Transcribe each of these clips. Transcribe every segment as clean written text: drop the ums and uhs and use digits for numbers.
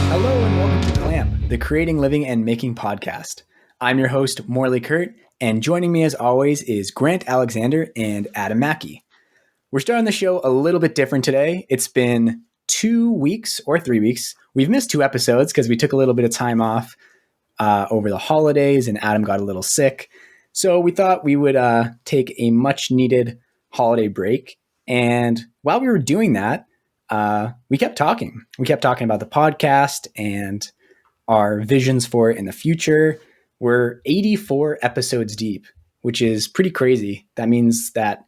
Hello and welcome to Clamp, the Creating, Living, and Making podcast. I'm your host, Morley Kurt, and joining me as always is Grant Alexander and Adam Mackey. We're starting the show a little bit different today. It's been 2 weeks or 3 weeks. We've missed 2 episodes because we took a little bit of time off over the holidays and Adam got a little sick. So we thought we would take a much needed holiday break. And while we were doing that, we kept talking. We kept talking about the podcast and our visions for it in the future. We're 84 episodes deep, which is pretty crazy. That means that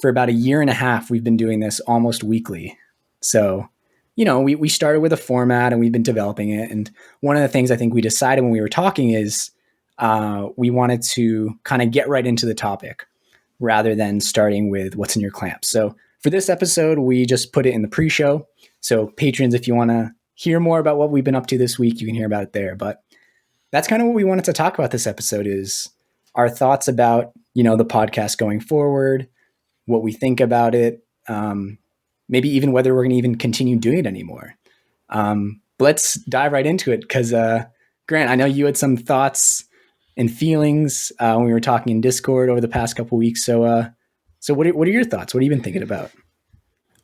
for about a year and a half, we've been doing this almost weekly. So, you know, we started with a format and we've been developing it. And one of the things I think we decided when we were talking is we wanted to kind of get right into the topic rather than starting with what's in your clamp. So for this episode, we just put it in the pre-show. So patrons, if you want to hear more about what we've been up to this week, you can hear about it there. But that's kind of what we wanted to talk about this episode is our thoughts about, you know, the podcast going forward, what we think about it, maybe even whether we're going to even continue doing it anymore. Let's dive right into it because, Grant, I know you had some thoughts and feelings when we were talking in Discord over the past couple of weeks. So what are your thoughts? What have you been thinking about?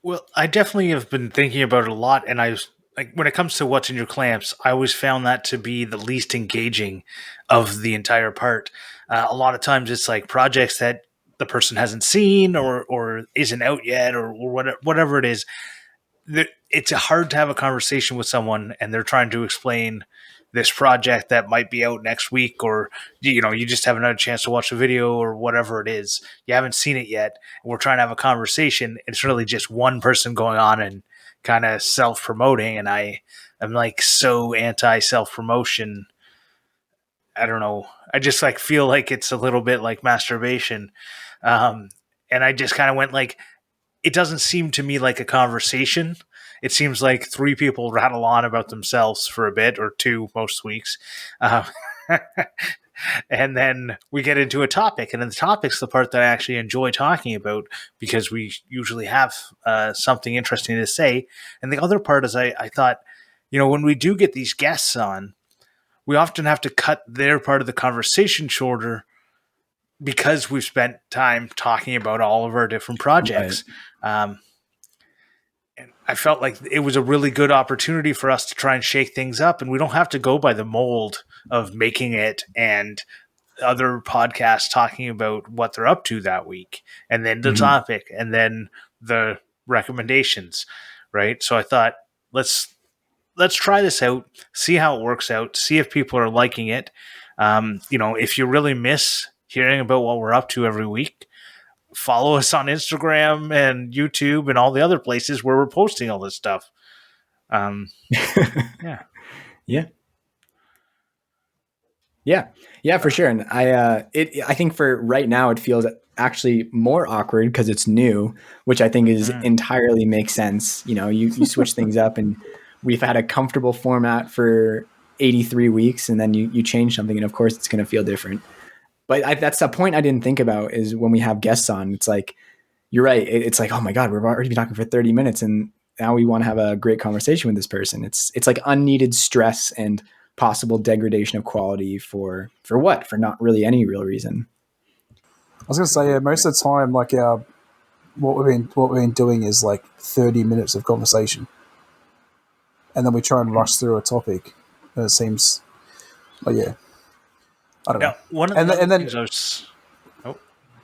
Well, I definitely have been thinking about it a lot, and I was like, when it comes to what's in your clamps, I always found that to be the least engaging of the entire part. A lot of times, it's like projects that the person hasn't seen or isn't out yet, or whatever it is. It's hard to have a conversation with someone, and they're trying to explain this project that might be out next week, or, you know, you just haven't had a chance to watch the video or whatever it is. You haven't seen it yet. And we're trying to have a conversation. It's really just one person going on and kind of self-promoting. And I'm like so anti self-promotion. I don't know. I just like feel like it's a little bit like masturbation. And I just kind of went like, it doesn't seem to me like a conversation. It seems like 3 people rattle on about themselves for a bit, or 2 most weeks. And then we get into a topic. And then the topic's the part that I actually enjoy talking about because we usually have something interesting to say. And the other part is I thought, you know, when we do get these guests on, we often have to cut their part of the conversation shorter because we've spent time talking about all of our different projects. Right. And I felt like it was a really good opportunity for us to try and shake things up. And we don't have to go by the mold of Making It and other podcasts talking about what they're up to that week. And then the topic and then the recommendations. Right. So I thought, let's try this out, see how it works out, see if people are liking it. You know, if you really miss hearing about what we're up to every week, follow us on Instagram and YouTube and all the other places where we're posting all this stuff. Yeah. Yeah, for sure. And I think for right now, it feels actually more awkward because it's new, which I think is entirely makes sense. You know, you switch things up, and we've had a comfortable format for 83 weeks, and then you change something, and of course it's going to feel different. But that's the point I didn't think about is when we have guests on, it's like, you're right. It's like, oh my God, we've already been talking for 30 minutes and now we want to have a great conversation with this person. It's like unneeded stress and possible degradation of quality for what? For not really any real reason. I was going to say, yeah, most of the time, like what we've been doing is like 30 minutes of conversation. And then we try and rush through a topic. And it seems like, yeah. I don't know. One of the things I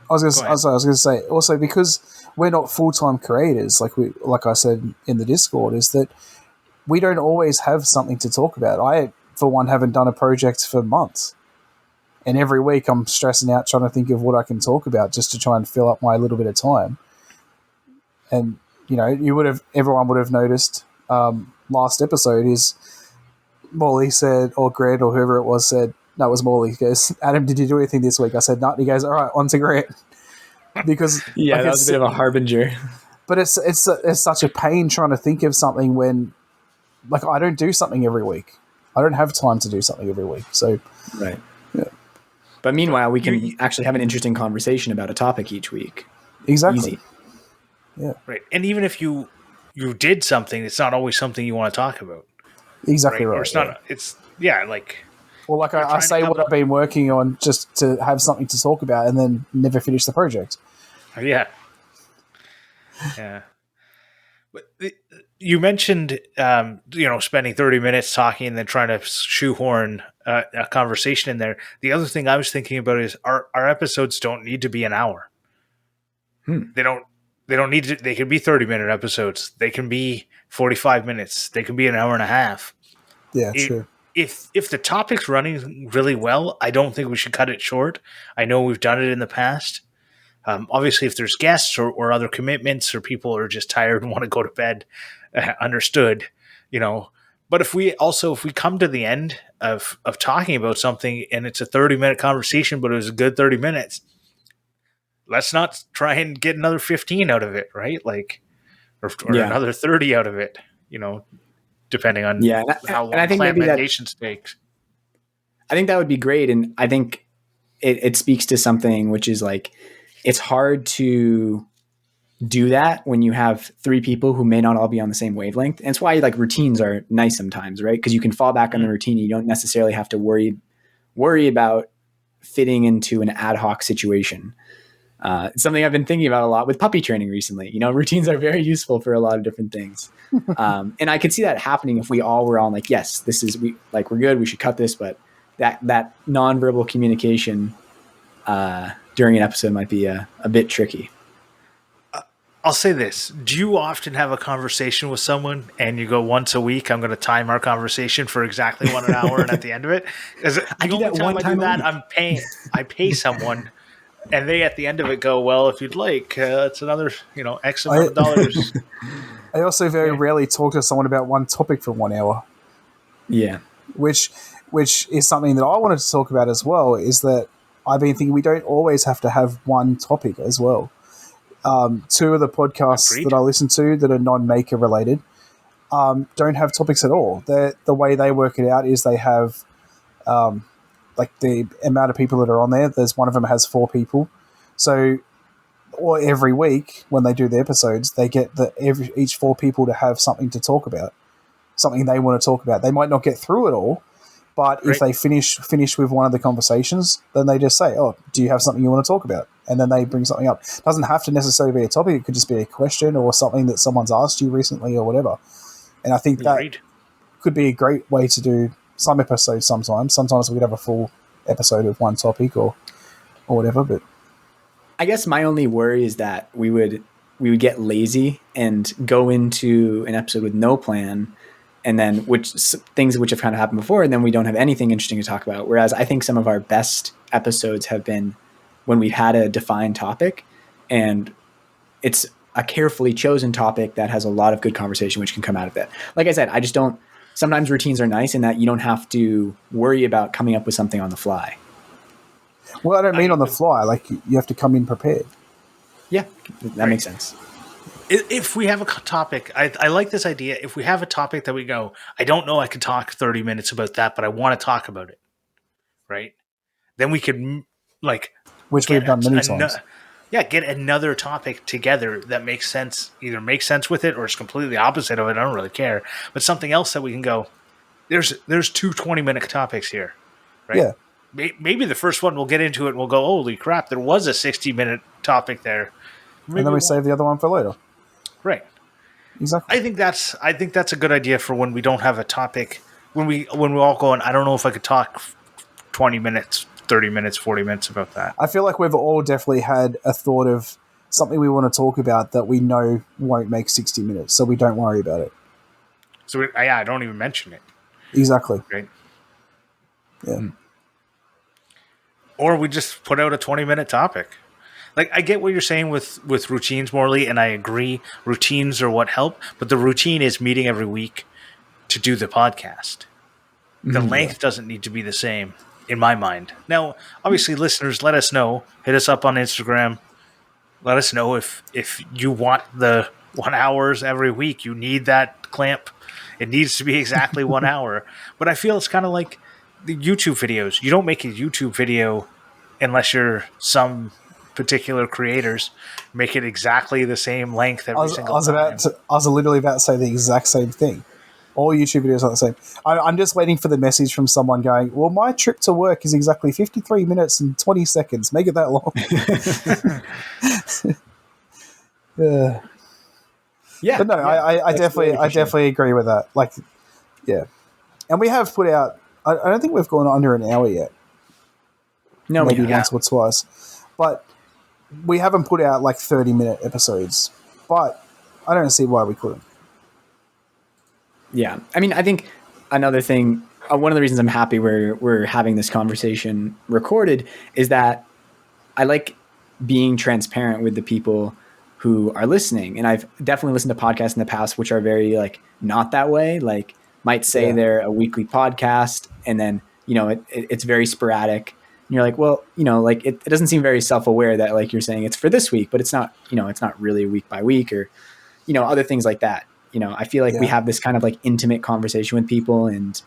was going to say also, because we're not full-time creators, like I said in the Discord, is that we don't always have something to talk about. I, for one, haven't done a project for months, and every week I'm stressing out trying to think of what I can talk about just to try and fill up my little bit of time. And you know, everyone would have noticed last episode is Morley said, or Grant or whoever it was said. No, it was Morley. He goes, Adam, did you do anything this week? I said, no. He goes, all right, on to Grant. Because yeah, that was a bit of a harbinger. But it's such a pain trying to think of something when, like, I don't do something every week. I don't have time to do something every week. So, right. Yeah. But meanwhile, we can actually have an interesting conversation about a topic each week. Exactly. Easy. Yeah. Right. And even if you you did something, it's not always something you want to talk about. Exactly right. Or it's not. It's like. Well, like I say what I've been working on just to have something to talk about, and then never finish the project. Yeah. Yeah. But you mentioned, spending 30 minutes talking and then trying to shoehorn a conversation in there. The other thing I was thinking about is our episodes don't need to be an hour. They don't need to. They can be 30-minute episodes. They can be 45 minutes. They can be an hour and a half. Yeah, true. If the topic's running really well, I don't think we should cut it short. I know we've done it in the past. Obviously, if there's guests or other commitments or people are just tired and want to go to bed, understood, But if we come to the end of talking about something and it's a 30-minute conversation, but it was a good 30 minutes, let's not try and get another 15 out of it, right? Like, or another 30 out of it, depending on how long Clampmendations takes. I think that would be great. And I think it speaks to something, which is like, it's hard to do that when you have three people who may not all be on the same wavelength. And it's why like routines are nice sometimes, right? Because you can fall back on the routine. You don't necessarily have to worry about fitting into an ad hoc situation. It's something I've been thinking about a lot with puppy training recently. Routines are very useful for a lot of different things. And I could see that happening if we all were on like, yes, we're good. We should cut this. But that nonverbal communication during an episode might be a bit tricky. I'll say this. Do you often have a conversation with someone and you go once a week, I'm going to time our conversation for exactly 1 hour and at the end of it? I do that one time I pay someone and they at the end of it go, well, if you'd like, it's another, X amount of dollars. I also very rarely talk to someone about one topic for 1 hour. Yeah. Which is something that I wanted to talk about as well, is that I've been thinking we don't always have to have one topic as well. Two of the podcasts that I listen to that are non-maker related don't have topics at all. The way they work it out is they have like the amount of people that are on there. There's one of them has 4 people. So or every week when they do the episodes, they get each 4 people to have something to talk about, something they want to talk about. They might not get through it all, but if they finish with one of the conversations, then they just say, oh, do you have something you want to talk about? And then they bring something up. It doesn't have to necessarily be a topic. It could just be a question or something that someone's asked you recently or whatever. And I think that could be a great way to do some episodes sometimes. Sometimes we could have a full episode of one topic or whatever. But I guess my only worry is that we would get lazy and go into an episode with no plan, and then things which have kind of happened before, and then we don't have anything interesting to talk about. Whereas I think some of our best episodes have been when we've had a defined topic and it's a carefully chosen topic that has a lot of good conversation which can come out of it. Like I said, sometimes routines are nice in that you don't have to worry about coming up with something on the fly. Well, I don't mean on the fly. Like, you have to come in prepared. Yeah, that makes sense. If we have a topic, I like this idea. If we have a topic that we go, I don't know I could talk 30 minutes about that, but I want to talk about it, right? Then we could, which we've done many times. Get another topic together that makes sense, either makes sense with it or is completely opposite of it. I don't really care. But something else that we can go, there's 2 20-minute topics here, right? Yeah. Maybe the first one we'll get into it and we'll go, holy crap, there was a 60-minute topic there. Maybe and then we save the other one for later. Right. Exactly. I think that's a good idea for when we don't have a topic. When we're all going, I don't know if I could talk 20 minutes, 30 minutes, 40 minutes about that. I feel like we've all definitely had a thought of something we want to talk about that we know won't make 60 minutes, so we don't worry about it. So I don't even mention it. Exactly. Right. Yeah. Or we just put out a 20-minute topic. Like, I get what you're saying with routines, Morley, and I agree. Routines are what help, but the routine is meeting every week to do the podcast. The length doesn't need to be the same, in my mind. Now, obviously, listeners, let us know. Hit us up on Instagram. Let us know if you want the 1 hours every week. You need that clamp. It needs to be exactly 1 hour. But I feel it's kind of like the YouTube videos. You don't make a YouTube video unless you're some particular creators, make it exactly the same length every single time. I was literally about to say the exact same thing. All YouTube videos are the same. I'm just waiting for the message from someone going, well, my trip to work is exactly 53 minutes and 20 seconds. Make it that long. Yeah. But no, I definitely agree with that. Like, yeah. And we have put out, I don't think we've gone under an hour yet. No, maybe once or twice. But we haven't put out like 30-minute episodes. But I don't see why we couldn't. Yeah. I mean, I think another thing, one of the reasons I'm happy we're having this conversation recorded is that I like being transparent with the people who are listening. And I've definitely listened to podcasts in the past, which are very like not that way. Like might say they're a weekly podcast and then, it's very sporadic. And you're like, well, like it doesn't seem very self-aware that like you're saying it's for this week, but it's not, it's not really week by week or, other things like that. I feel like we have this kind of like intimate conversation with people and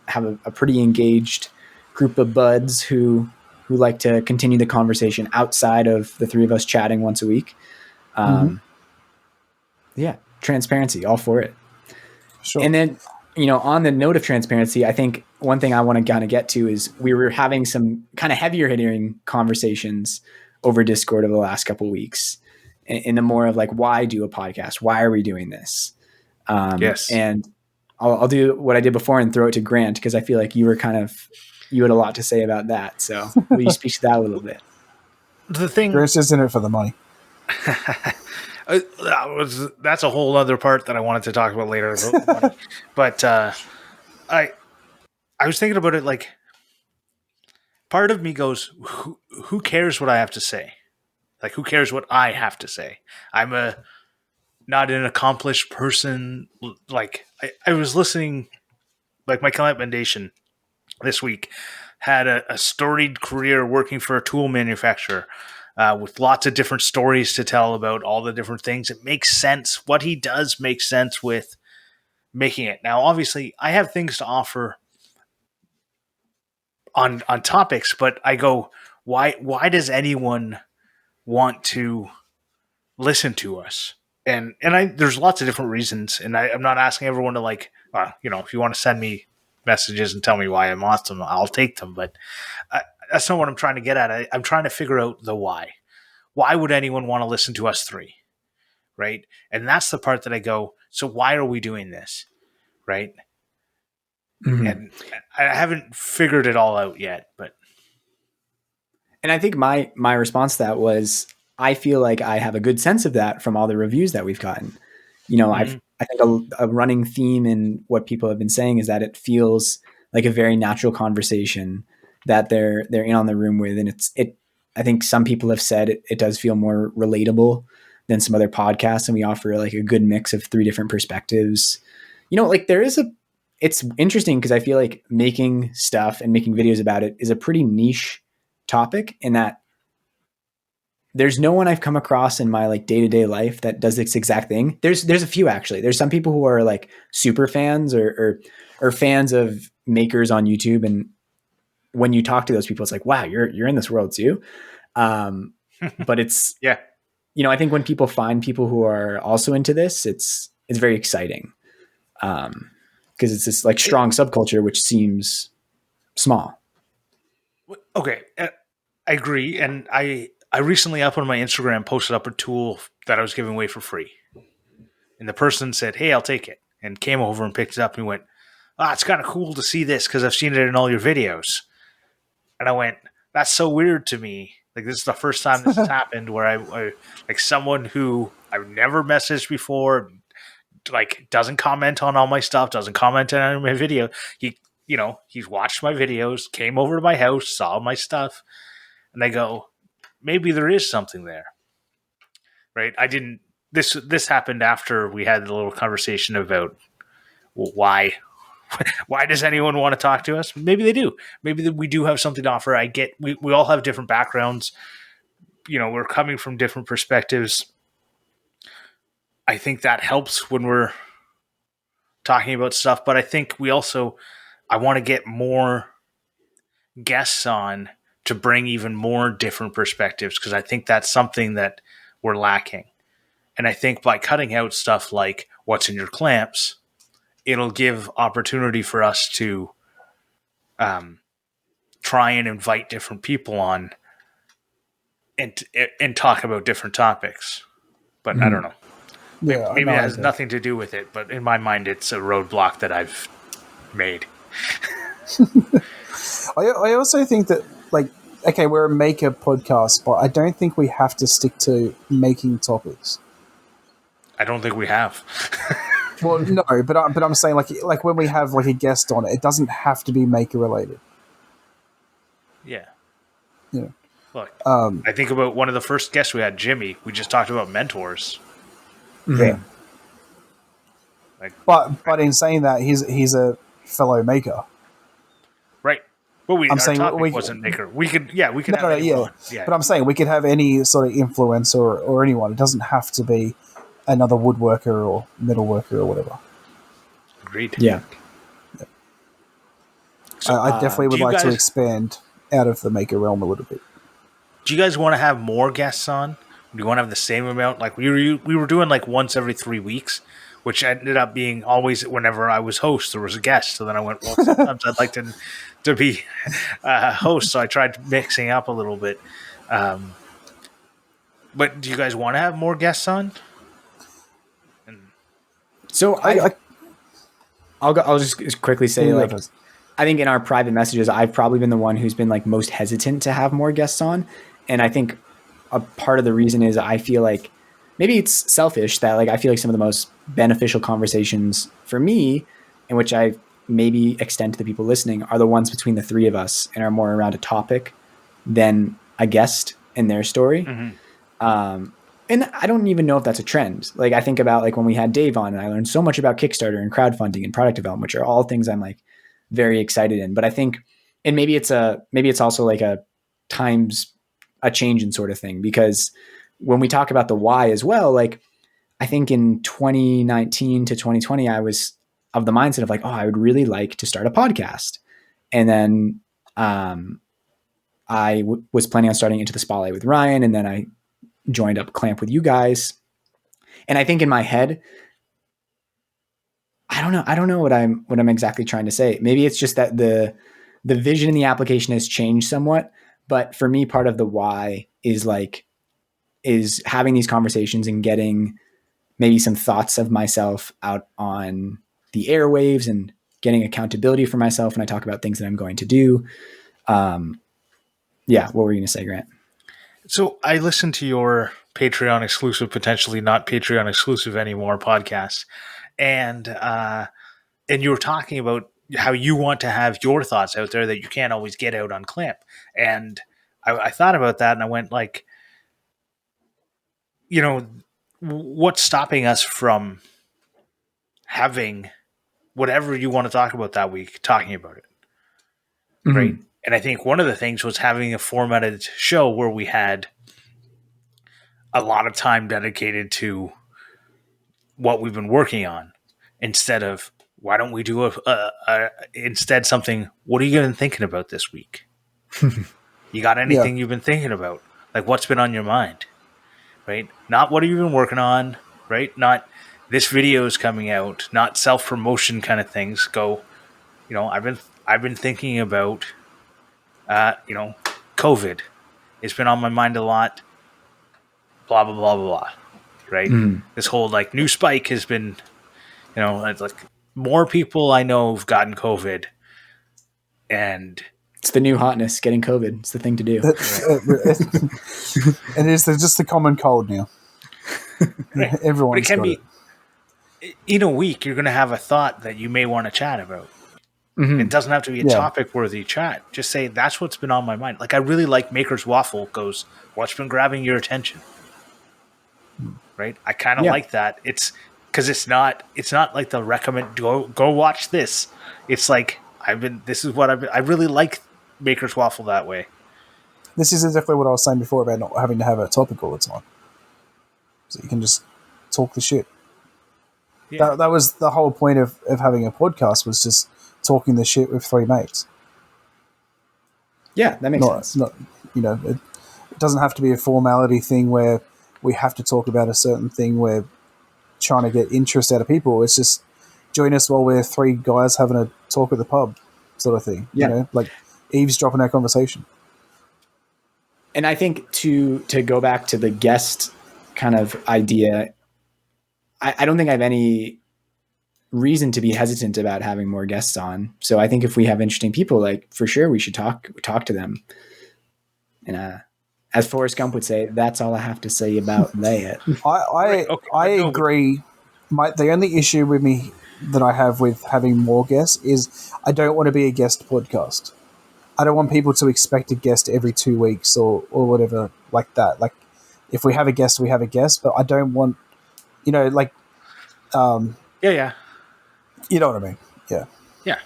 have a pretty engaged group of buds who like to continue the conversation outside of the three of us chatting once a week. Yeah. Transparency, all for it. Sure. And then, on the note of transparency, I think one thing I want to kind of get to is we were having some kind of heavier hitting conversations over Discord over the last couple of weeks in the more of like, why do a podcast? Why are we doing this? Yes. And I'll do what I did before and throw it to Grant because I feel like you had a lot to say about that. So will you speak to that a little bit? The thing, Grant's just in it for the money. That's a whole other part that I wanted to talk about later. But I was thinking about it like, part of me goes, who cares what I have to say? Like, who cares what I have to say? I'm not an accomplished person. Like, I was listening, like my Clampmendation this week had a storied career working for a tool manufacturer with lots of different stories to tell about all the different things. It makes sense. What he does makes sense with making it. Now, obviously, I have things to offer on topics, but I go, why does anyone want to listen to us? And there's lots of different reasons, and I'm not asking everyone to like, if you want to send me messages and tell me why I'm awesome, I'll take them. But that's not what I'm trying to get at. I'm trying to figure out the why. Why would anyone want to listen to us three, right? And that's the part that I go, so why are we doing this, right? Mm-hmm. And I haven't figured it all out yet, but. And I think my response to that was, I feel like I have a good sense of that from all the reviews that we've gotten. I think a running theme in what people have been saying is that it feels like a very natural conversation that they're in on the room with. And I think some people have said it does feel more relatable than some other podcasts. And we offer like a good mix of three different perspectives. Like it's interesting because I feel like making stuff and making videos about it is a pretty niche topic in that there's no one I've come across in my like day-to-day life that does this exact thing. There's a few actually. There's some people who are like super fans or fans of makers on YouTube. And when you talk to those people, it's like, wow, you're in this world too. But it's, I think when people find people who are also into this, it's very exciting. Cause it's this like strong subculture, which seems small. Okay. I agree. And I recently up on my Instagram posted up a tool that I was giving away for free. And the person said, hey, I'll take it. And came over and picked it up and went, it's kind of cool to see this because I've seen it in all your videos. And I went, that's so weird to me. Like, this is the first time this has happened where I like someone who I've never messaged before, like doesn't comment on all my stuff, doesn't comment on my video. He's watched my videos, came over to my house, saw my stuff. And I go, maybe there is something there, right? This happened after we had the little conversation about why does anyone want to talk to us? Maybe they do. Maybe we do have something to offer. We all have different backgrounds. We're coming from different perspectives. I think that helps when we're talking about stuff, but I think I want to get more guests on to bring even more different perspectives, because I think that's something that we're lacking. And I think by cutting out stuff like what's in your clamps, it'll give opportunity for us to try and invite different people on and talk about different topics. But I don't know. Yeah, Maybe it has nothing to do with it, but in my mind, it's a roadblock that I've made. I also think that, like, okay, we're a maker podcast, but I don't think we have to stick to making topics. I don't think we have. Well, no, but I'm saying, like when we have like a guest on it, it doesn't have to be maker related. Yeah. Yeah. Look, I think about one of the first guests we had, Jimmy. We just talked about mentors. Yeah. Like, but in saying that, he's a fellow maker. Right. But our saying topic wasn't maker. We could have anyone on. Yeah. But I'm saying we could have any sort of influencer or anyone. It doesn't have to be another woodworker or metalworker or whatever. Agreed. Yeah. So, I definitely would like to expand out of the maker realm a little bit. Do you guys want to have more guests on? Do you want to have the same amount? Like we were doing like once every 3 weeks, which ended up being always whenever I was host, there was a guest. So then I went, well, sometimes I'd like to be host. So I tried mixing up a little bit. But do you guys want to have more guests on? So I'll just quickly say, like, I think in our private messages, I've probably been the one who's been like most hesitant to have more guests on. And I think a part of the reason is I feel like maybe it's selfish that, like, I feel like some of the most beneficial conversations for me, in which I maybe extend to the people listening, are the ones between the three of us and are more around a topic than a guest and their story. Mm-hmm. And I don't even know if that's a trend. Like, I think about like when we had Dave on, and I learned so much about Kickstarter and crowdfunding and product development, which are all things I'm like very excited in. But I think, and maybe it's also like a times a change in sort of thing, because when we talk about the why as well, like I think in 2019 to 2020, I was of the mindset of like, oh, I would really like to start a podcast. And then was planning on starting Into the Spotlight with Ryan. And then I joined up Clamp with you guys. And I think in my head, I don't know what I'm exactly trying to say. Maybe it's just that the vision in the application has changed somewhat. But for me, part of the why is having these conversations and getting maybe some thoughts of myself out on the airwaves and getting accountability for myself when I talk about things that I'm going to do. Yeah. What were you going to say, Grant? So I listened to your Patreon exclusive, potentially not Patreon exclusive anymore, podcast. And you were talking about how you want to have your thoughts out there that you can't always get out on Clamp. And I thought about that, and I went like, you know, what's stopping us from having whatever you want to talk about that week, talking about it, mm-hmm. Right? And I think one of the things was having a formatted show where we had a lot of time dedicated to what we've been working on, instead of, why don't we do instead something, what have you been thinking about this week? You got anything you've been thinking about? Like, what's been on your mind? Right? Not what have you been working on, right? Not this video is coming out, not self-promotion kind of things. Go, I've been thinking about, COVID. It's been on my mind a lot. Blah, blah, blah, blah, blah. Right? Mm. This whole like new spike has been, it's like more people I know have gotten COVID, and it's the new hotness, getting COVID. It's the thing to do. And it's just the common cold now. Right. Everyone's got it. In a week, you're going to have a thought that you may want to chat about. Mm-hmm. It doesn't have to be a topic-worthy chat. Just say, that's what's been on my mind. Like, I really like Maker's Waffle goes, what's been grabbing your attention? Right? I kind of like that. It's because it's not like the recommend, go watch this. It's like, I really like Maker's Waffle that way. This is exactly what I was saying before about not having to have a topic all the time. So you can just talk the shit. Yeah. That was the whole point of having a podcast, was just talking the shit with three mates. Yeah, that makes sense. Not, it doesn't have to be a formality thing where we have to talk about a certain thing. We're trying to get interest out of people. It's just join us while we're three guys having a talk at the pub, sort of thing. Yeah. Like eavesdropping our conversation. And I think to go back to the guest kind of idea, I don't think I have any reason to be hesitant about having more guests on. So I think if we have interesting people, like for sure we should talk to them. And as Forrest Gump would say, that's all I have to say about that. I agree. The only issue with me that I have with having more guests is I don't want to be a guest podcast. I don't want people to expect a guest every 2 weeks or whatever like that. Like if we have a guest, we have a guest, but I don't want, yeah. You know what I mean? Yeah. Yeah.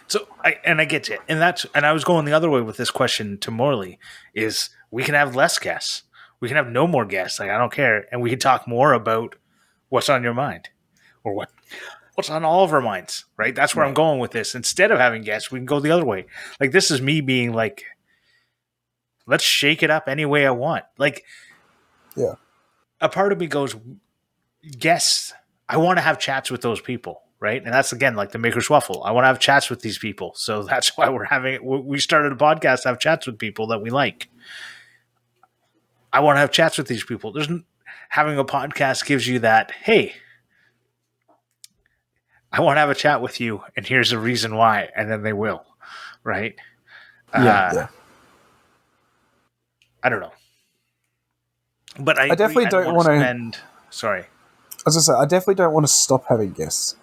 So I get you. And I was going the other way with this question to Morley is we can have less guests. We can have no more guests. Like, I don't care. And we can talk more about what's on your mind or what's on all of our minds, right? That's where I'm going with this. Instead of having guests, we can go the other way. Like, this is me being like, let's shake it up any way I want. Like, yeah. A part of me goes, guests, I want to have chats with those people. Right. And that's, again, like the Maker's Waffle. I want to have chats with these people. So that's why we started a podcast to have chats with people that we like. I want to have chats with these people. Having a podcast gives you that, hey, I want to have a chat with you, and here's the reason why. And then they will. Right. Yeah. I don't know. But I definitely don't want to Sorry. As I say, I definitely don't want to stop having guests.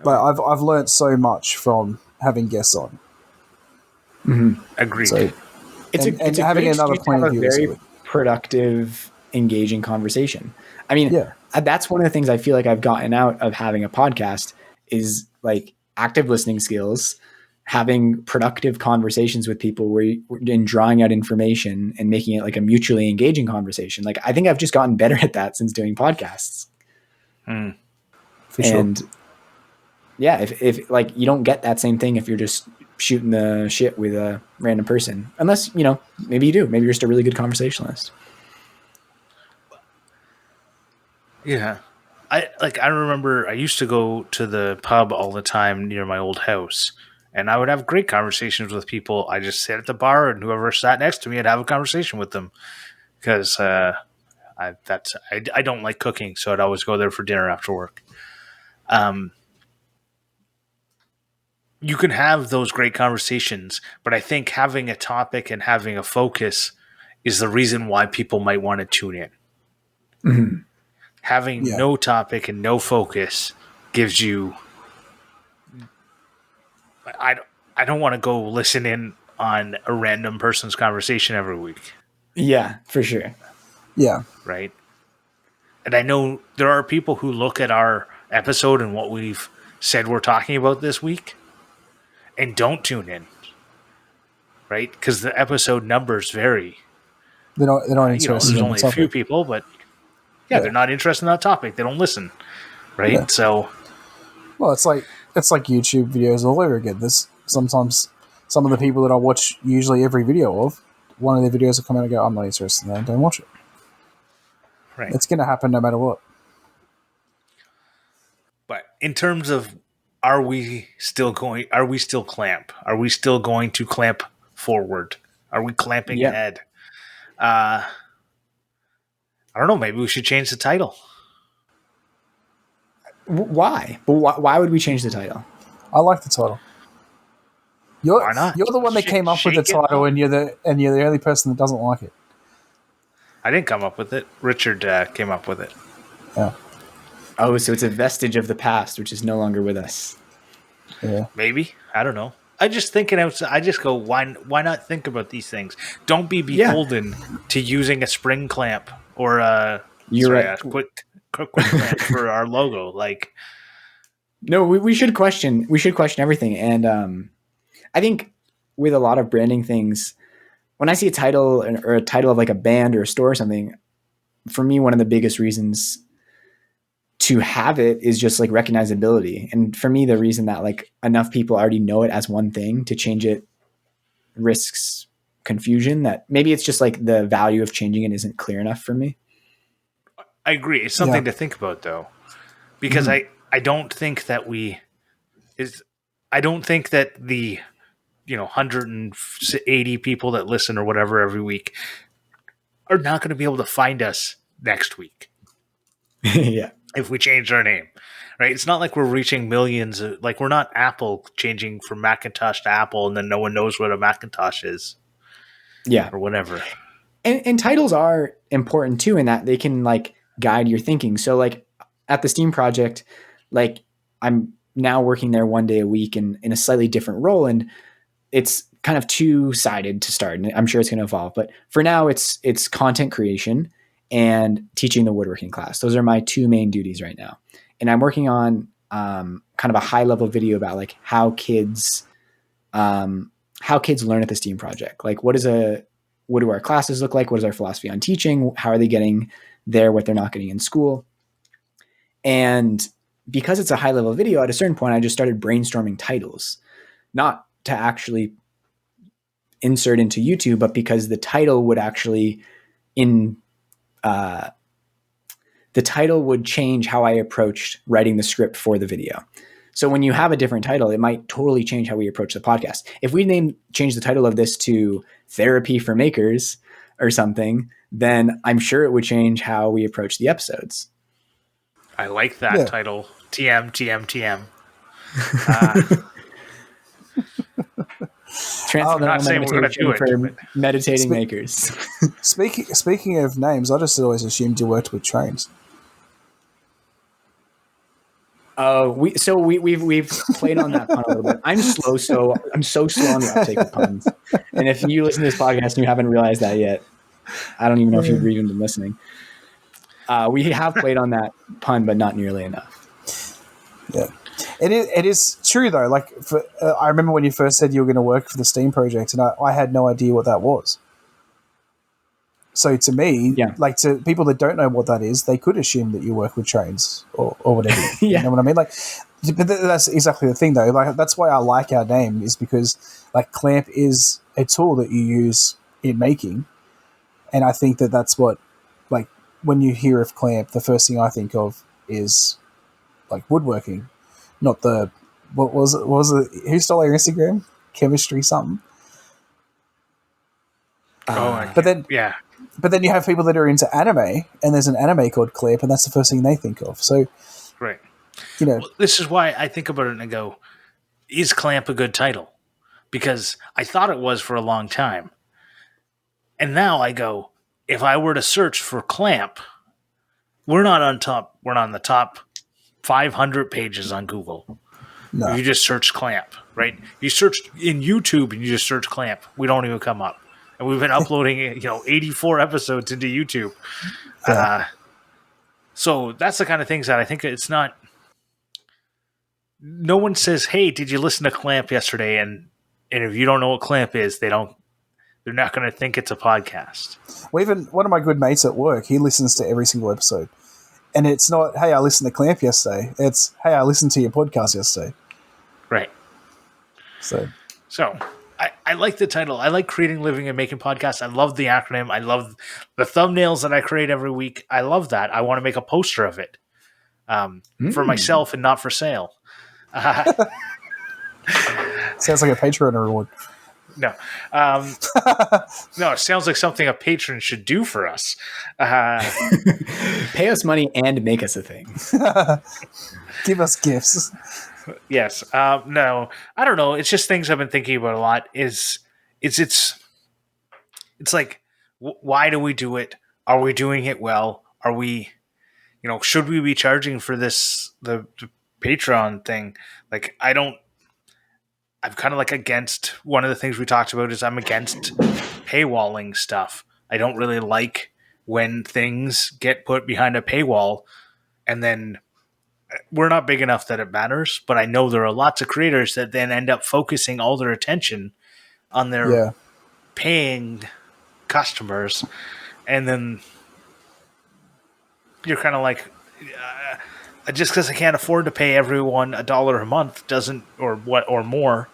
But I've learned so much from having guests on. Mm-hmm. Agreed. So, it's having another point of view. Very productive, engaging conversation. I mean, that's one of the things I feel like I've gotten out of having a podcast is like active listening skills, having productive conversations with people and drawing out information and making it like a mutually engaging conversation. Like, I think I've just gotten better at that since doing podcasts. For sure. Yeah, if like you don't get that same thing if you're just shooting the shit with a random person, unless, maybe you do. Maybe you're just a really good conversationalist. Yeah. I remember I used to go to the pub all the time near my old house, and I would have great conversations with people. I just sit at the bar, and whoever sat next to me, I'd have a conversation with them because I don't like cooking, so I'd always go there for dinner after work. You can have those great conversations, but I think having a topic and having a focus is the reason why people might want to tune in. Mm-hmm. Having no topic and no focus gives you... I don't want to go listen in on a random person's conversation every week. Yeah, for sure. Yeah. Right? And I know there are people who look at our episode and what we've said we're talking about this week and don't tune in, right? Because the episode numbers vary. They're not interested. There's only a few people, but they're not interested in that topic. They don't listen, right? Yeah. So, well, it's like YouTube videos all over again. There's sometimes some of the people that I watch usually every video of, one of their videos will come out and go, I'm not interested in that, don't watch it. Right. It's going to happen no matter what. But in terms of, are we still clamp? Are we still going to clamp forward? Are we clamping ahead? I don't know. Maybe we should change the title. Why? But why would we change the title? I like the title. Why not? You're the one that came up with the title, and you're the only person that doesn't like it. I didn't come up with it. Richard came up with it. Yeah. Oh, so it's a vestige of the past, which is no longer with us. Yeah. Maybe. I don't know. I just thinking outside. I just go, why not think about these things? Don't be beholden to using a spring clamp or a quick clamp for our logo. Like, no, we should question. We should question everything. And I think with a lot of branding things, when I see a title or a title of like a band or a store or something, for me, one of the biggest reasons to have it is just like recognizability. And for me, the reason that like enough people already know it as one thing to change it risks confusion, that maybe it's just like the value of changing it isn't clear enough for me. I agree. It's something to think about, though, because I don't think that I don't think that the 180 people that listen or whatever every week are not going to be able to find us next week. Yeah. If we change our name, right? It's not like we're reaching millions. Like we're not Apple changing from Macintosh to Apple and then no one knows what a Macintosh is. Yeah. Or whatever. And titles are important too, in that they can like guide your thinking. So like at the Steam project, like I'm now working there 1 day a week in a slightly different role. And it's kind of two-sided to start. And I'm sure it's going to evolve, but for now it's content creation and teaching the woodworking class. Those are my two main duties right now. And I'm working on kind of a high level video about like how kids learn at the Steam project. Like what do our classes look like? What is our philosophy on teaching? How are they getting there, what they're not getting in school? And because it's a high level video, at a certain point, I just started brainstorming titles, not to actually insert into YouTube, but because the title would actually the title would change how I approached writing the script for the video. So when you have a different title, it might totally change how we approach the podcast. If we change the title of this to Therapy for Makers or something, then I'm sure it would change how we approach the episodes. I like that title. TM, TM, TM. I'm not saying we're going to do it for meditating makers. Speaking of names, I just always assumed you worked with trains. We've played on that pun a little bit. I'm so slow on the uptake of puns. And if you listen to this podcast and you haven't realized that yet, I don't even know if you've even been listening. We have played on that pun, but not nearly enough. Yeah. It is true though. Like I remember when you first said you were going to work for the Steam project, and I had no idea what that was. So to me, like to people that don't know what that is, they could assume that you work with trains or whatever. You know what I mean? Like, but that's exactly the thing though. Like that's why I like our name, is because like Clamp is a tool that you use in making, and I think that that's what, like, when you hear of Clamp, the first thing I think of is like woodworking, not the what was it? Who stole your Instagram? Chemistry something. But then you have people that are into anime, and there's an anime called Clamp, and that's the first thing they think of. So, right, this is why I think about it and I go, "Is Clamp a good title?" Because I thought it was for a long time, and now I go, if I were to search for Clamp, we're not on top. We're not on the top 500 pages on Google. No. If you just search Clamp, right? You search in YouTube and you just search Clamp, we don't even come up. And we've been uploading 84 episodes into YouTube. So that's the kind of things that I think it's not. No one says, "Hey, did you listen to Clamp yesterday?" And if you don't know what Clamp is, they're not going to think it's a podcast. Well, even one of my good mates at work, he listens to every single episode. And it's not, "Hey, I listened to Clamp yesterday." It's, "Hey, I listened to your podcast yesterday." Right. So I like the title. I like creating, living, and making podcasts. I love the acronym. I love the thumbnails that I create every week. I love that. I want to make a poster of it for myself and not for sale. Sounds like a Patreon reward. No. No, it sounds like something a patron should do for us. Pay us money and make us a thing. Give us gifts. Yes. No, I don't know. It's just things I've been thinking about a lot. It's like, why do we do it? Are we doing it well? Are we, should we be charging for this, the Patreon thing? Like, I'm kind of like against, one of the things we talked about is I'm against paywalling stuff. I don't really like when things get put behind a paywall and then we're not big enough that it matters, but I know there are lots of creators that then end up focusing all their attention on their paying customers. And then you're kind of like, just because I can't afford to pay everyone $1 a month doesn't, or more,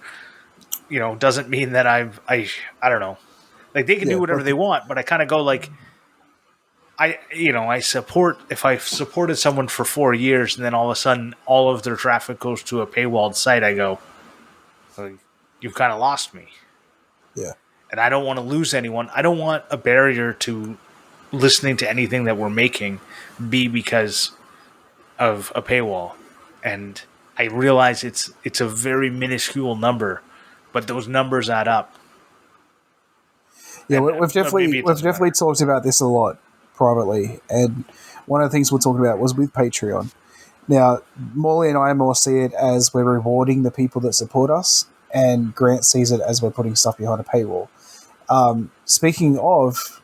doesn't mean that I don't know. Like, they can do whatever they want, but I kind of go like, I support, if I supported someone for 4 years and then all of a sudden all of their traffic goes to a paywalled site, I go, like, you've kind of lost me. Yeah. And I don't want to lose anyone. I don't want a barrier to listening to anything that we're making be because of a paywall. And I realize it's a very minuscule number, but those numbers add up. Yeah, we've definitely talked about this a lot privately, and one of the things we're talking about was with Patreon. Now, Morley and I more see it as we're rewarding the people that support us, and Grant sees it as we're putting stuff behind a paywall. Speaking of,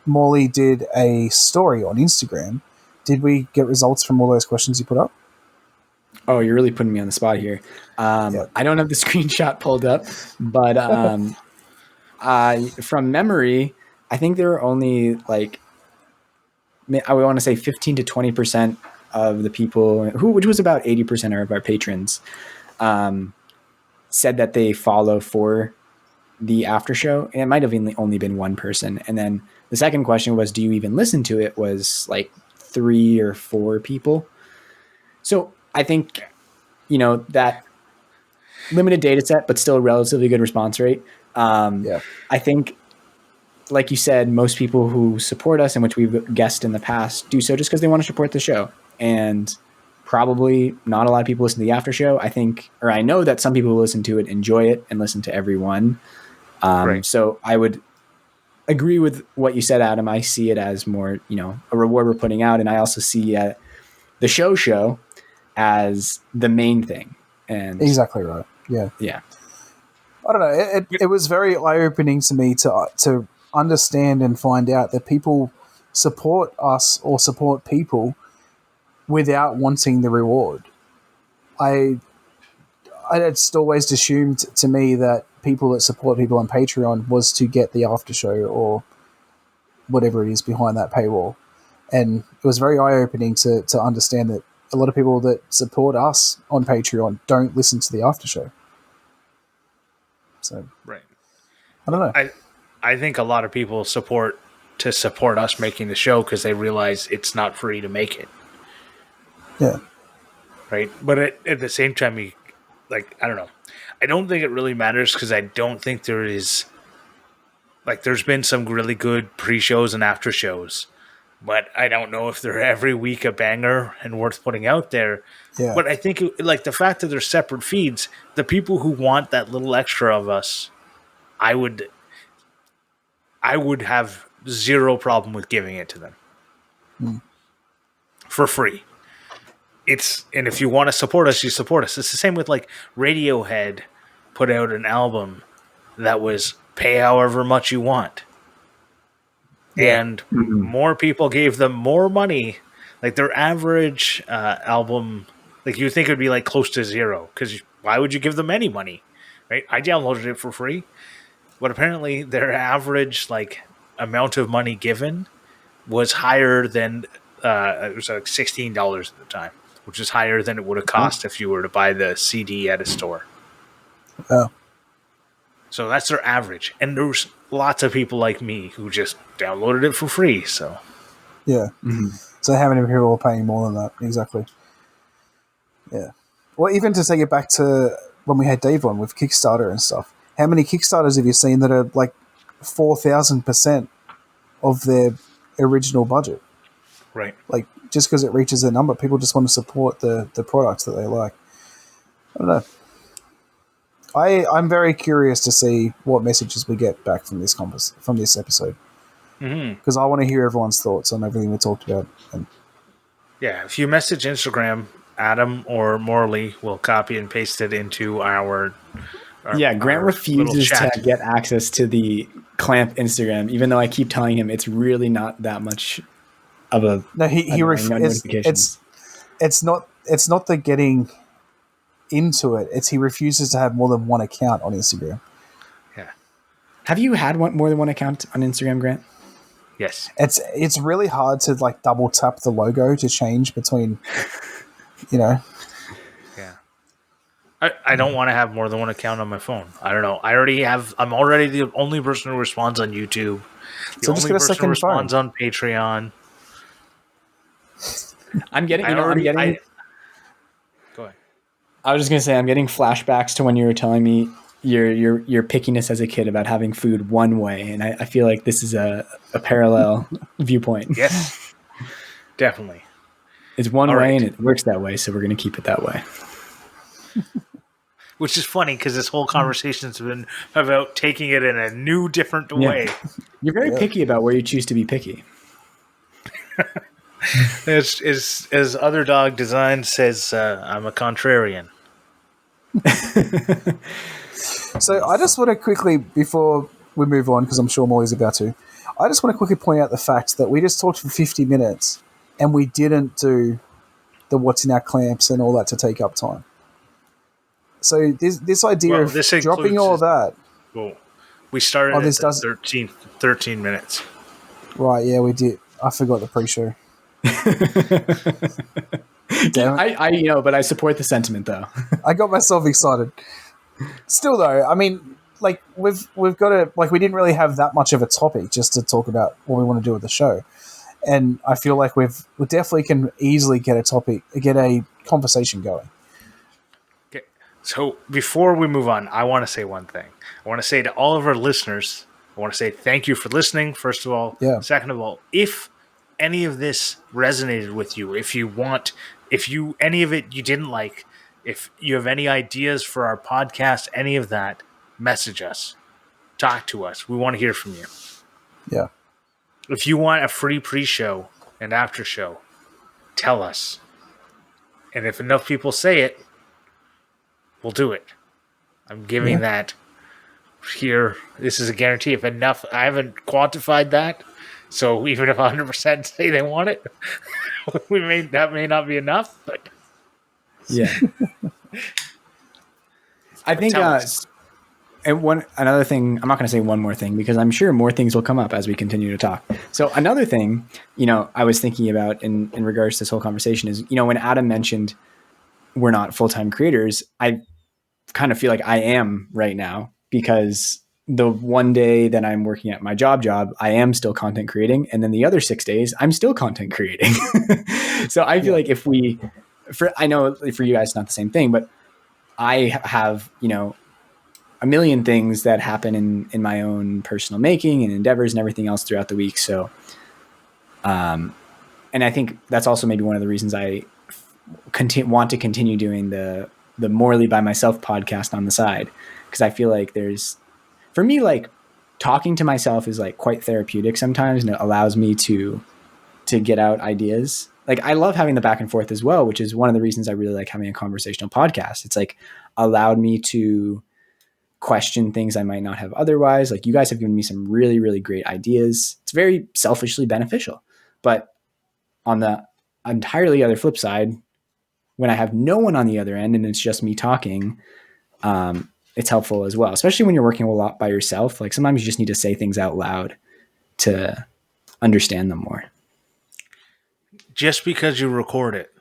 Morley did a story on Instagram. Did we get results from all those questions you put up? Oh, you're really putting me on the spot here. I don't have the screenshot pulled up, but from memory, I think there are only like, I would want to say 15 to 20% of the people which was about 80% of our patrons, said that they follow for the after show. And it might have only been one person. And then the second question was, do you even listen to it? Was like 3 or 4 people. So I think, that limited data set, but still a relatively good response rate. I think, like you said, most people who support us and which we've guessed in the past do so just because they want to support the show. And probably not a lot of people listen to the after show. I know that some people who listen to it enjoy it and listen to every one. Right. So I would agree with what you said, Adam. I see it as more, a reward we're putting out. And I also see the show as the main thing. And exactly right. Yeah. Yeah. I don't know. It was very eye-opening to me to understand and find out that people support us or support people without wanting the reward. I had always assumed to me that people that support people on Patreon was to get the after show or whatever it is behind that paywall. And it was very eye-opening to understand that a lot of people that support us on Patreon don't listen to the after show. So, right. I don't know. I think a lot of people support us making the show because they realize it's not free to make it. Yeah. Right. But at the same time, I don't know. I don't think it really matters because I don't think there is, there's been some really good pre-shows and after shows, but I don't know if they're every week a banger and worth putting out there. Yeah. But I think the fact that they're separate feeds, the people who want that little extra of us, I would have zero problem with giving it to them for free. And if you want to support us, you support us. It's the same with Radiohead put out an album that was pay however much you want. Yeah. And more people gave them more money. Their average album, you think it would be close to zero, because why would you give them any money, right? I downloaded it for free, but apparently their average amount of money given was higher than it was $16 at the time, which is higher than it would have cost if you were to buy the CD at a store. Oh. So that's their average. And there's lots of people like me who just downloaded it for free. So, yeah. Mm-hmm. So how many people are paying more than that? Exactly. Yeah. Well, even to take it back to when we had Dave on with Kickstarter and stuff, how many Kickstarters have you seen that are 4,000% of their original budget? Right. Just because it reaches a number, people just want to support the products that they like. I don't know. I'm very curious to see what messages we get back from this episode, because I want to hear everyone's thoughts on everything we talked about. And yeah, if you message Instagram, Adam or Morley will copy and paste it into our Grant refuses to get access to the Clamp Instagram, even though I keep telling him it's really not that much of a notifications. It's not the getting into it. It's he refuses to have more than one account on Instagram. Yeah. Have you had more than one account on Instagram, Grant? Yes. It's really hard to double tap the logo to change between, Yeah. I don't want to have more than one account on my phone. I don't know. I'm already the only person who responds on YouTube. The So just only get a person who second phone. responds on Patreon. I'm getting, Go ahead. I was just gonna say, I'm getting flashbacks to when you were telling me your pickiness as a kid about having food one way, and I feel like this is a parallel viewpoint. Yes, definitely. It's one All way, right. and it works that way, so we're gonna keep it that way. Which is funny because this whole conversation's been about taking it in a new, different way. You're very picky about where you choose to be picky. As Other Dog Design says, I'm a contrarian. So I just want to quickly, before we move on, because I'm sure Morley's about to, I just want to quickly point out the fact that we just talked for 50 minutes and we didn't do the what's in our clamps and all that to take up time. So this idea of dropping all of that. Well, we started at 13 minutes. Right, yeah, we did. I forgot the pre-show. But I support the sentiment though. I got myself excited. Still though, I mean, like we've got to, like, we didn't really have that much of a topic just to talk about what we want to do with the show. And I feel like we definitely can easily get a conversation going. Okay. So before we move on, I want to say one thing. I want to say to all of our listeners, I want to say thank you for listening, first of all. Yeah. Second of all, if any of this resonated with you, any of it you didn't like, if you have any ideas for our podcast, any of that, message us. Talk to us. We want to hear from you. Yeah. If you want a free pre-show and after show, tell us. And if enough people say it, we'll do it. I'm giving that here. This is a guarantee. If enough, I haven't quantified that. So even if 100% say they want it, that may not be enough. But yeah, I think. And another thing, I'm not going to say one more thing because I'm sure more things will come up as we continue to talk. So another thing, I was thinking about in regards to this whole conversation is, when Adam mentioned we're not full-time creators, I kind of feel like I am right now because the one day that I'm working at my job, I am still content creating. And then the other 6 days I'm still content creating. So I feel like I know for you guys, it's not the same thing, but I have, a million things that happen in my own personal making and endeavors and everything else throughout the week. So, and I think that's also maybe one of the reasons I want to continue doing the Morley by myself podcast on the side. Cause I feel like for me, like talking to myself is like quite therapeutic sometimes. And it allows me to get out ideas. Like I love having the back and forth as well, which is one of the reasons I really like having a conversational podcast. It's like allowed me to question things I might not have otherwise. Like you guys have given me some really, really great ideas. It's very selfishly beneficial. But on the entirely other flip side, when I have no one on the other end and it's just me talking, it's helpful as well, especially when you're working a lot by yourself. Like sometimes you just need to say things out loud to understand them more. Just because you record it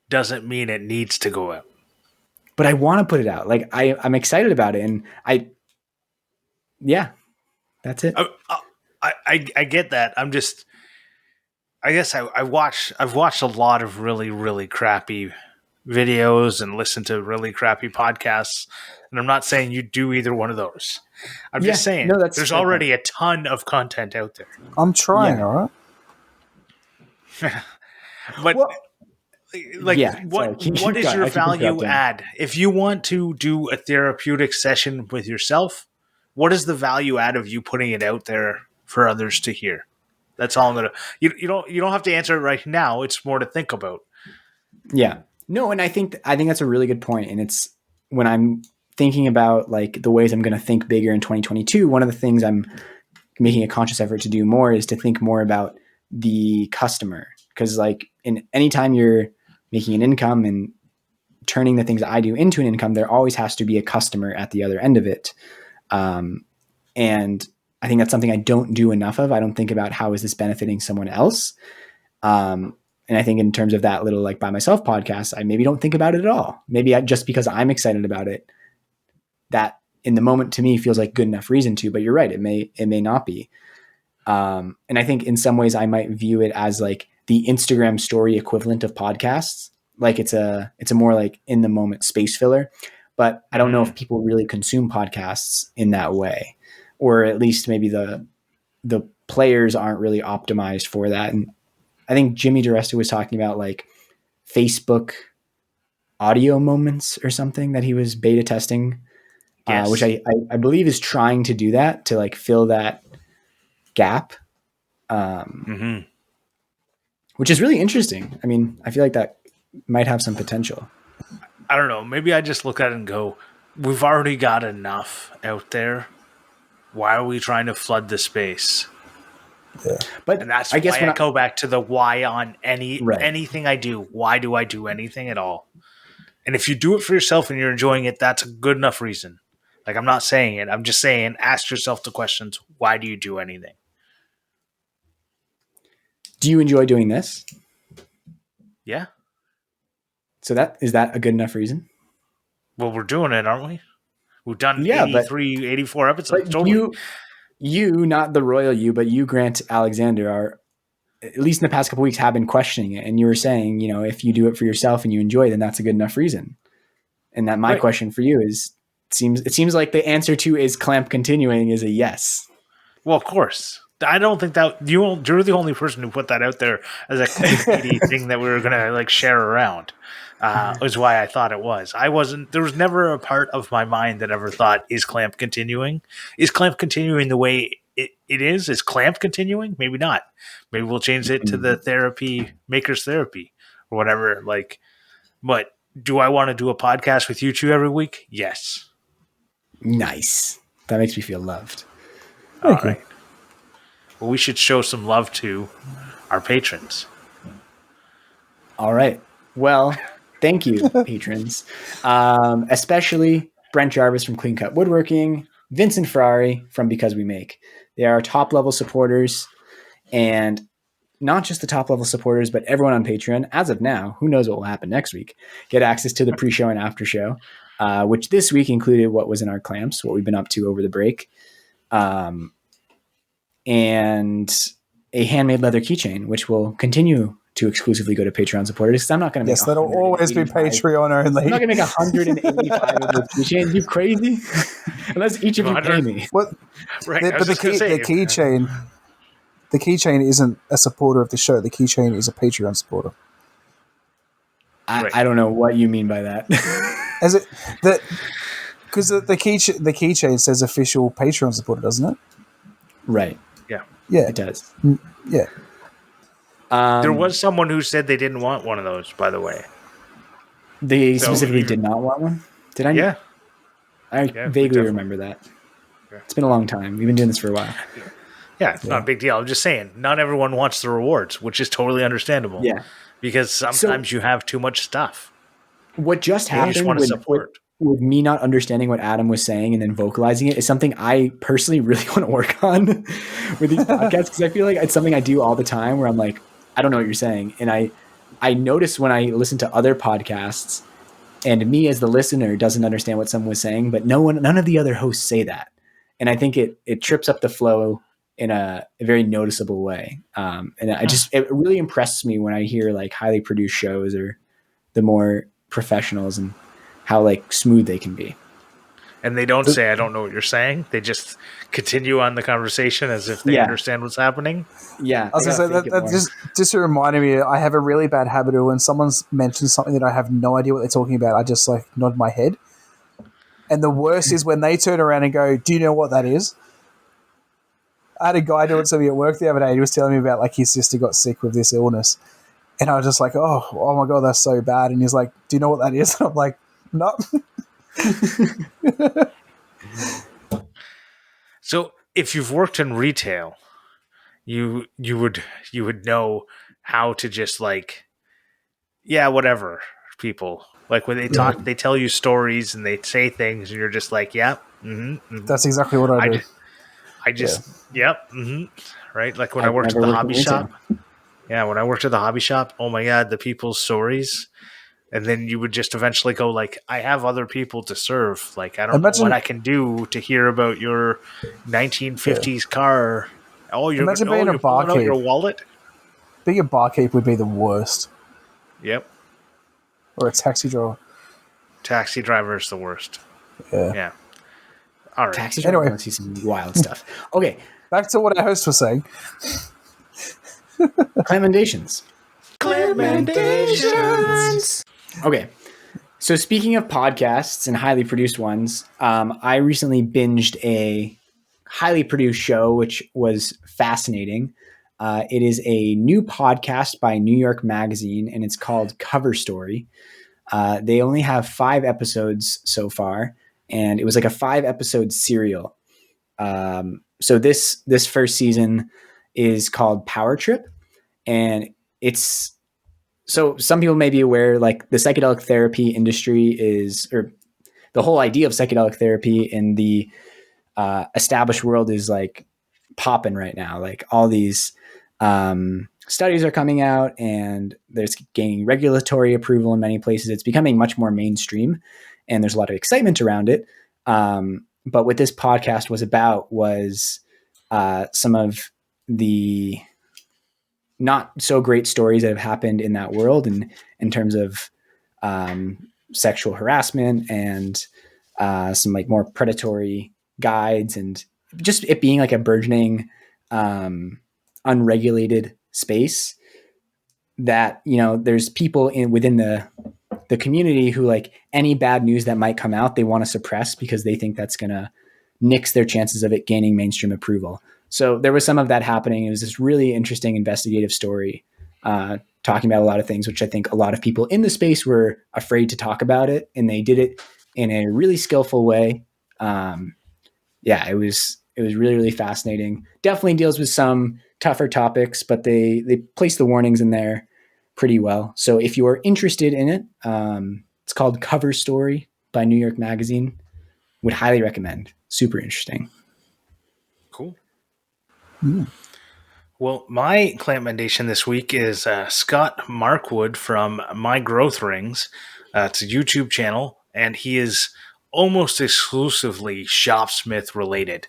doesn't mean it needs to go out. But I want to put it out. Like I'm excited about it. And that's it. I get that. I guess I've watched a lot of really, really crappy videos and listened to really crappy podcasts. And I'm not saying you do either one of those. I'm just saying there's already a ton of content out there. I'm trying, all right? But what is your value add? If you want to do a therapeutic session with yourself, what is the value add of you putting it out there for others to hear? That's all I'm gonna. You don't have to answer it right now. It's more to think about. Yeah. No, and I think that's a really good point. And it's when I'm thinking about like the ways I'm going to think bigger in 2022. One of the things I'm making a conscious effort to do more is to think more about the customer, because like in anytime you're making an income and turning the things that I do into an income, there always has to be a customer at the other end of it. And I think that's something I don't do enough of. I don't think about how is this benefiting someone else. And I think in terms of that little like by myself podcast, I maybe don't think about it at all. Maybe just because I'm excited about it, that in the moment to me feels like good enough reason to, but you're right. It may not be. And I think in some ways I might view it as like the Instagram story equivalent of podcasts. Like it's a more like in the moment space filler, but I don't know if people really consume podcasts in that way, or at least maybe the players aren't really optimized for that. And I think Jimmy DeResta was talking about like Facebook audio moments or something that he was beta testing, yes. Which I believe is trying to do that to like fill that gap. Which is really interesting. I mean, I feel like that might have some potential. I don't know. Maybe I just look at it and go, we've already got enough out there. Why are we trying to flood the space? Yeah. But and that's why I go back to the why on anything I do. Why do I do anything at all? And if you do it for yourself and you're enjoying it, that's a good enough reason. Like, I'm not saying it. I'm just saying ask yourself the questions. Why do you do anything? Do you enjoy doing this? Yeah. So is that a good enough reason? Well, we're doing it, aren't we? We've done 83, 84 episodes. Totally. You, not the royal you, but you, Grant Alexander, are, at least in the past couple of weeks, have been questioning it. And you were saying, you know, if you do it for yourself and you enjoy it, then that's a good enough reason. And that my question for you is, it seems like the answer to is Clamp continuing is a yes. Well, of course. I don't think that you're the only person who put that out there as a clickbaity thing that we were going to like share around. Is why I thought it was. There was never a part of my mind that ever thought, is Clamp continuing? Is Clamp continuing the way it is? Is Clamp continuing? Maybe not. Maybe we'll change it to the Maker's Therapy or whatever. Like, but do I want to do a podcast with you two every week? Yes. Nice. That makes me feel loved. All right. Well, we should show some love to our patrons. All right. Well, thank you, patrons. Especially Brent Jarvis from Clean Cut Woodworking, Vincent Ferrari from Because We Make. They are top level supporters, and not just the top level supporters, but everyone on Patreon. As of now, who knows what will happen next week? Get access to the pre-show and after show, which this week included what was in our clamps, what we've been up to over the break. And a handmade leather keychain, which will continue to exclusively go to Patreon supporters. Because I'm not going to make. Yes, that'll always be Patreon only. I'm not going to make 185 of those keychains. You crazy? Unless each of you pay me. What? Right. But the keychain isn't a supporter of the show. The keychain is a Patreon supporter. I don't know what you mean by that. As it that because the keychain says official Patreon supporter, doesn't it? Right. Yeah, it does. Yeah. There was someone who said they didn't want one of those, by the way. They specifically did not want one? Did I? Yeah. I vaguely remember that. Yeah. It's been a long time. We've been doing this for a while. Yeah, it's not a big deal. I'm just saying, not everyone wants the rewards, which is totally understandable. Yeah. Because sometimes you have too much stuff. What just happened with me not understanding what Adam was saying and then vocalizing it is something I personally really want to work on with these podcasts, because I feel like it's something I do all the time where I'm like, I don't know what you're saying. And I notice when I listen to other podcasts and me as the listener doesn't understand what someone was saying, but none of the other hosts say that. And I think it trips up the flow in a very noticeable way. And it really impresses me when I hear like highly produced shows or the more professionals and how like smooth they can be. And they don't say, I don't know what you're saying. They just continue on the conversation as if they understand what's happening. Yeah. I was going to say, that just reminded me, I have a really bad habit of when someone's mentioned something that I have no idea what they're talking about, I just like nod my head. And the worst is when they turn around and go, do you know what that is? I had a guy doing something at work the other day. He was telling me about like his sister got sick with this illness. And I was just like, oh my God, that's so bad. And he's like, do you know what that is? And I'm like, no. So if you've worked in retail, you would know how to just like, whatever, people. Like when they talk, they tell you stories and they say things and you're just like, That's exactly what I do. Right? Like when I worked at the hobby shop. Yeah, when I worked at the hobby shop, oh my god, the people's stories. And then you would just eventually go like, I have other people to serve. Like, I don't know what Imagine, I can do to hear about your yeah. 1950s car. Imagine being a You're pulling out barkeep. your wallet. Being a barkeep would be the worst, Yep, or a taxi driver. taxi driver is the worst. Yeah. Yeah. All right. Taxi driver, I Anyway, want to see some wild stuff. Okay, back to what our host was saying. Clampmendations. Clampmendations. Okay, so speaking of podcasts and highly produced ones, I recently binged a highly produced show, which was fascinating. It is a new podcast by New York Magazine, and it's called Cover Story. They only have 5 episodes so far, and it was like a 5-episode serial. So this first season is called Power Trip, and it's so some people may be aware, like the psychedelic therapy industry is, or the whole idea of psychedelic therapy in the established world is like popping right now. Like all these studies are coming out, and there's gaining regulatory approval in many places. It's becoming much more mainstream, and there's a lot of excitement around it. But what this podcast was about was some of the not so great stories that have happened in that world, and in terms of sexual harassment and some like more predatory guides, and just it being like a burgeoning unregulated space that, you know, there's people within the community who, like, any bad news that might come out, they want to suppress because they think that's going to nix their chances of it gaining mainstream approval. So there was some of that happening. It was this really interesting investigative story, talking about a lot of things, which I think a lot of people in the space were afraid to talk about it, and they did it in a really skillful way. Yeah, it was really, really fascinating. Definitely deals with some tougher topics, but they place the warnings in there pretty well. So if you are interested in it, it's called Cover Story by New York Magazine. Would highly recommend. Super interesting. Cool. Well, my clampmendation this week is Scott Markwood from My Growth Rings. It's a YouTube channel, and he is almost exclusively shopsmith related.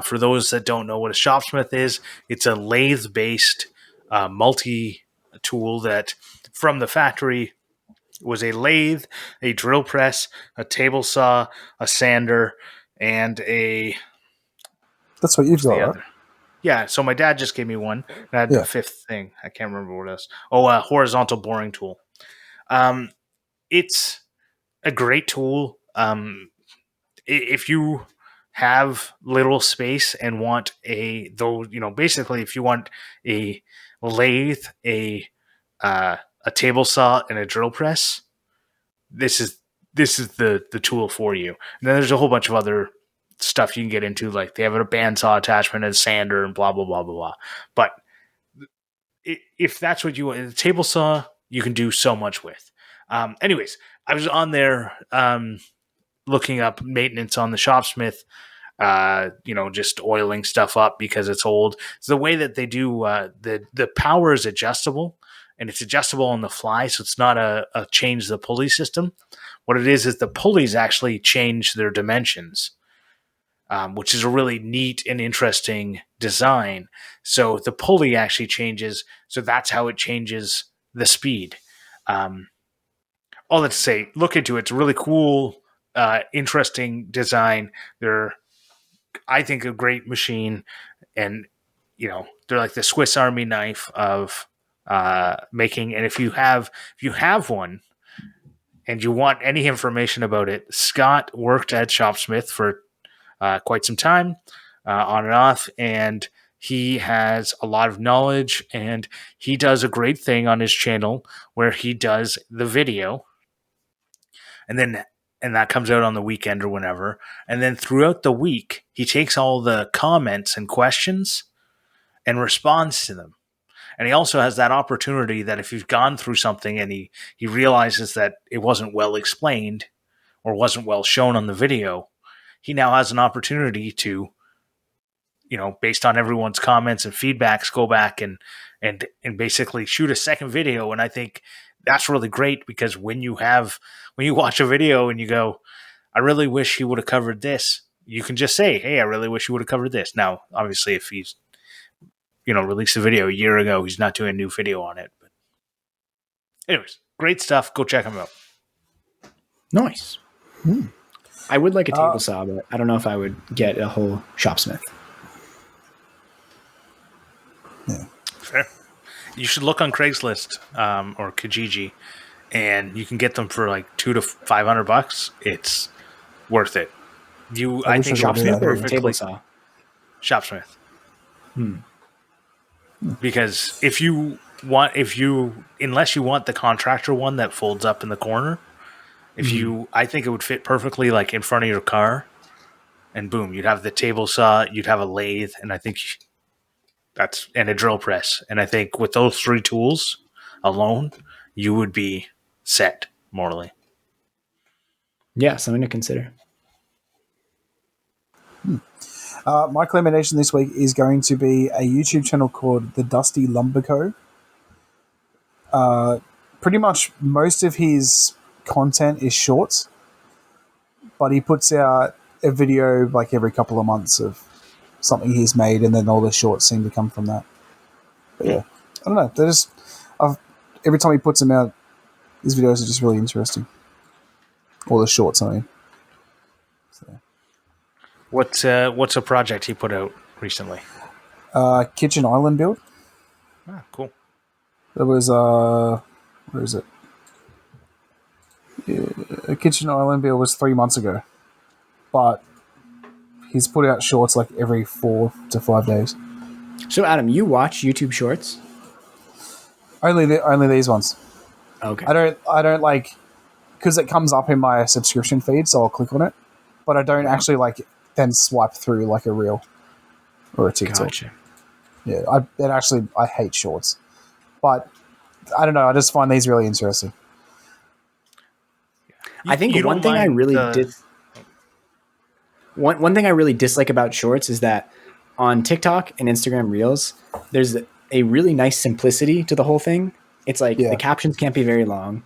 For those that don't know what a shopsmith is, it's a lathe-based multi-tool that from the factory was a lathe, a drill press, a table saw, a sander, and a That's what you've what's got, the right? other? Yeah, so my dad just gave me one. And I had the Yeah. 5th thing. I can't remember what it is. Oh, a horizontal boring tool. It's a great tool. If you have little space and want basically if you want a lathe, a table saw, and a drill press, this is the tool for you. And then there's a whole bunch of other stuff you can get into, like they have a bandsaw attachment and sander and blah blah blah blah blah. But if that's what you want, a table saw, you can do so much with. Anyways, I was on there looking up maintenance on the shopsmith. Just oiling stuff up because it's old. So the way that they do the power is adjustable, and it's adjustable on the fly, so it's not a change the pulley system. What it is the pulleys actually change their dimensions, which is a really neat and interesting design. So the pulley actually changes, so that's how it changes the speed. All that to say, look into it. It's a really cool, interesting design. They're, I think, a great machine, and they're like the Swiss Army knife of making. And if you have one and you want any information about it, Scott worked at Shopsmith for quite some time, on and off, and he has a lot of knowledge, and he does a great thing on his channel where he does the video, and that comes out on the weekend or whenever, and then throughout the week he takes all the comments and questions and responds to them. And he also has that opportunity that if you've gone through something and he realizes that it wasn't well explained or wasn't well shown on the video, he now has an opportunity to based on everyone's comments and feedbacks, go back and basically shoot a second video. And I think that's really great, because when you watch a video and you go, I really wish he would have covered this, you can just say, hey, I really wish he would have covered this. Now, obviously, if he's, released a video a year ago, he's not doing a new video on it. But anyways, great stuff. Go check him out. Nice. I would like a table saw, but I don't know if I would get a whole shopsmith. Yeah. Fair. You should look on Craigslist or Kijiji, and you can get them for like $200 to $500. It's worth it. I think shopsmith or table saw? Shopsmith. Because unless you want the contractor one that folds up in the corner, I think it would fit perfectly like in front of your car, and boom, you'd have the table saw, you'd have a lathe, and I think and a drill press. And I think with those 3 tools alone, you would be set, Morley. Yeah, something to consider. My claymation this week is going to be a YouTube channel called The Dusty Lumber Co. Pretty much most of his content is shorts, but he puts out a video like every couple of months of something he's made, and then all the shorts seem to come from that. But yeah, I don't know. Every time he puts them out, his videos are just really interesting. All the shorts, I mean. So. What's a project he put out recently? Kitchen Island build. Ah, cool. There was where is it? Yeah, a Kitchen Island build was 3 months ago, but he's put out shorts like every 4 to 5 days. So, Adam, you watch YouTube Shorts? Only these ones. Okay. I don't like, because it comes up in my subscription feed, so I'll click on it, but I don't actually like then swipe through like a reel or a TikTok. Gotcha. Yeah, I hate shorts, but I don't know. I just find these really interesting. I think one thing I really one thing I really dislike about shorts is that on TikTok and Instagram Reels, there's a really nice simplicity to the whole thing. It's like the captions can't be very long.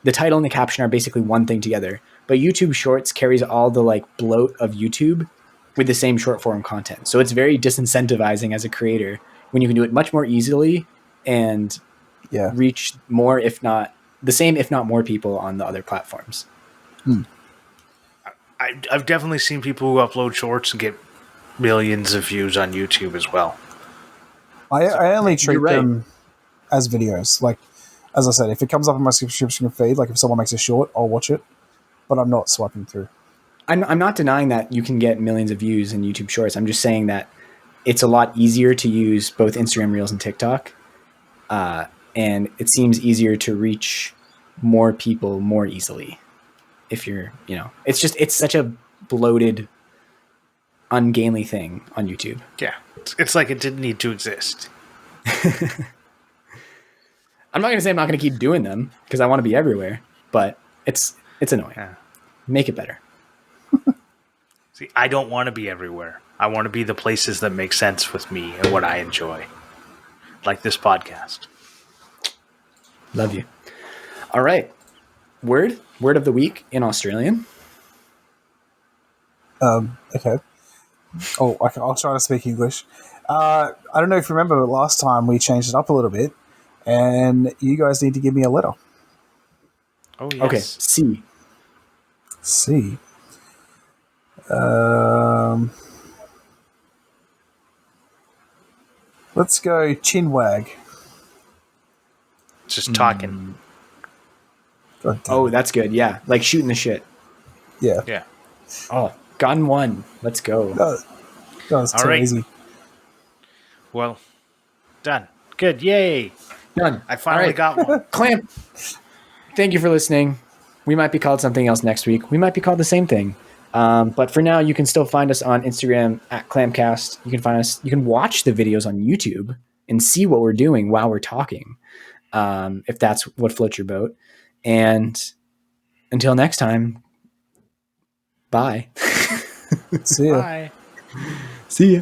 The title and the caption are basically one thing together. But YouTube Shorts carries all the like bloat of YouTube with the same short form content. So it's very disincentivizing as a creator when you can do it much more easily and reach more, if not the same, if not more people on the other platforms. I've definitely seen people who upload shorts and get millions of views on YouTube as well. I only treat them as videos. Like, as I said, if it comes up in my subscription feed, like if someone makes a short, I'll watch it, but I'm not swiping through. I'm not denying that you can get millions of views in YouTube Shorts. I'm just saying that it's a lot easier to use both Instagram Reels and TikTok. And it seems easier to reach more people more easily. If you're, it's such a bloated, ungainly thing on YouTube. Yeah. It's like it didn't need to exist. I'm not going to say I'm not going to keep doing them because I want to be everywhere, but it's annoying. Yeah. Make it better. See, I don't want to be everywhere. I want to be the places that make sense with me and what I enjoy. Like this podcast. Love you. All right. Word of the week in Australian. Okay. Oh, I'll try to speak English. I don't know if you remember, but last time we changed it up a little bit, and you guys need to give me a letter. Oh, yes. Okay. C. Let's go chinwag. Just talking. Oh, that's good. Yeah. Like shooting the shit. Yeah. Yeah. Oh, gun one. Let's go. That was too easy. Well, done. Good. Yay. Done. I finally got one. Clamp. Thank you for listening. We might be called something else next week. We might be called the same thing. But for now, you can still find us on Instagram at Clampcast. You can find us. You can watch the videos on YouTube and see what we're doing while we're talking, if that's what floats your boat. And until next time, bye. See ya. Bye. See ya.